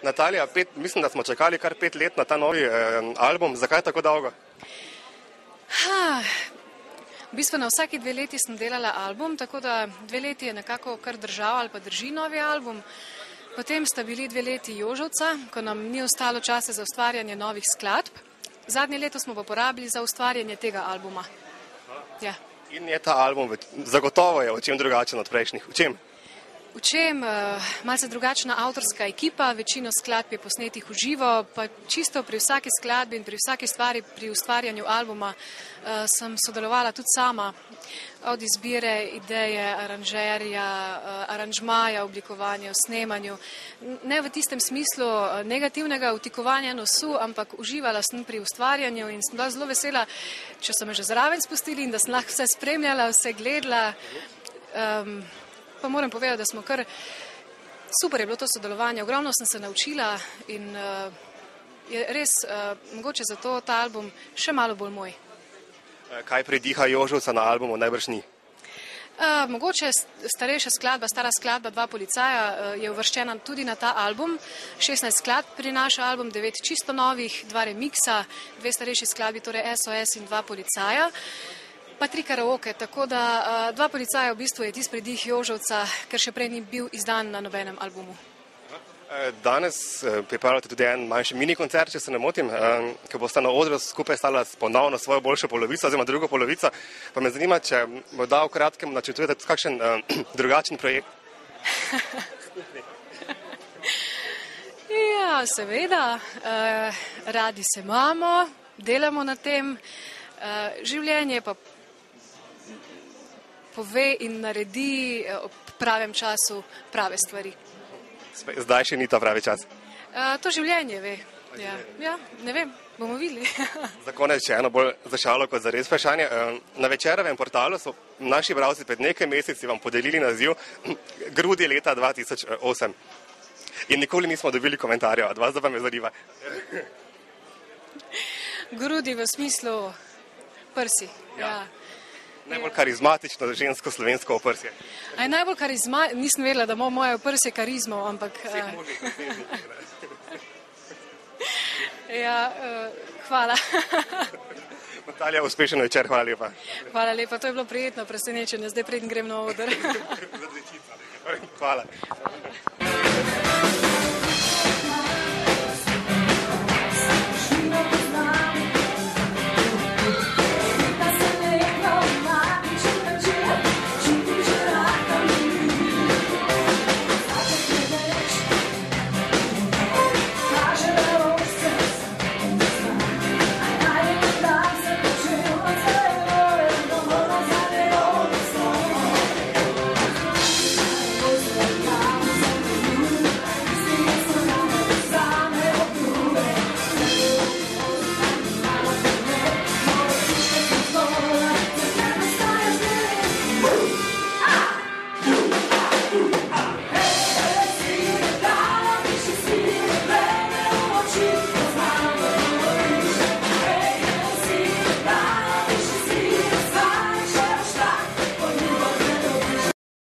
Natalija, mislim, da smo čakali kar 5 let na ta novi album. Zakaj tako dolgo? V bistvu na vsaki 2 leti sem delala album, tako da 2 leti je nekako kar držal ali pa drži novi album. Potem sta bili 2 leti Jožovca, ko nam ni ostalo časa za ustvarjanje novih skladb. Zadnje leto smo pa porabili za ustvarjanje tega albuma. Ja. In je ta album zagotovo je v čem drugačen od prejšnjih. V čem? V čem? Malce drugačna avtorska ekipa, večino skladb je posnetih v živo, pa čisto pri vsaki skladbi in pri vsaki stvari pri ustvarjanju albuma sem sodelovala tudi sama. Od izbire, ideje, aranžerja, aranžmaja, oblikovanja, snemanju. Ne v tistem smislu negativnega vtikovanja nosu, ampak uživala sem pri ustvarjanju in sem bila zelo vesela, če so me že zraven spustili in da sem lahko vse spremljala, vse gledala. Pa moram povedati, da smo kar super je bilo to sodelovanje, ogromno sem se naučila in je res mogoče zato ta album še malo bolj moj. Kaj prediha Jožovca na albumu, najbrž ni? Mogoče starejša skladba, stara skladba Dva policaja je uvrščena tudi na ta album. 16 skladb prinaša album, 9 čisto novih, 2 remiksa, 2 starejši skladbi, torej SOS in Dva policaja. Pa 3 karaoke, tako da Dva policaja v bistvu je tisti predih Jožovca, ker še prej ni bil izdan na nobenem albumu. Danes pripravljate tudi en manjši mini koncert, če se ne motim, ko boste na odru skupaj stala ponovno svojo boljšo polovico, oziroma drugo polovico. Pa me zanima, če morda v kratkem načrtujete tudi kakšen drugačen projekt? Ja, seveda, radi se imamo, delamo na tem, življenje pa pove in naredi ob pravem času prave stvari. Zdaj še ni ta pravi čas? To življenje ve. Ja, ne vem, bomo videli. Za konec še eno bolj za šalo kot za res vprašanje. Na Večerovem portalu so naši bralci pred nekaj meseci vam podelili naziv Grudi leta 2008. In nikoli nismo dobili komentarjev, od vas da vam je zanima. Grudi v smislu prsi, ja. Najbolj karizmatično žensko slovensko oprsje. Najbolj karizmatično, nisem vedela, da ima moje oprsje karizmo, ampak... Ja, hvala. Natalija, uspešen večer, hvala lepa. Hvala lepa, to je bilo prijetno presenečenje, zdaj preden grem na oder. Hvala.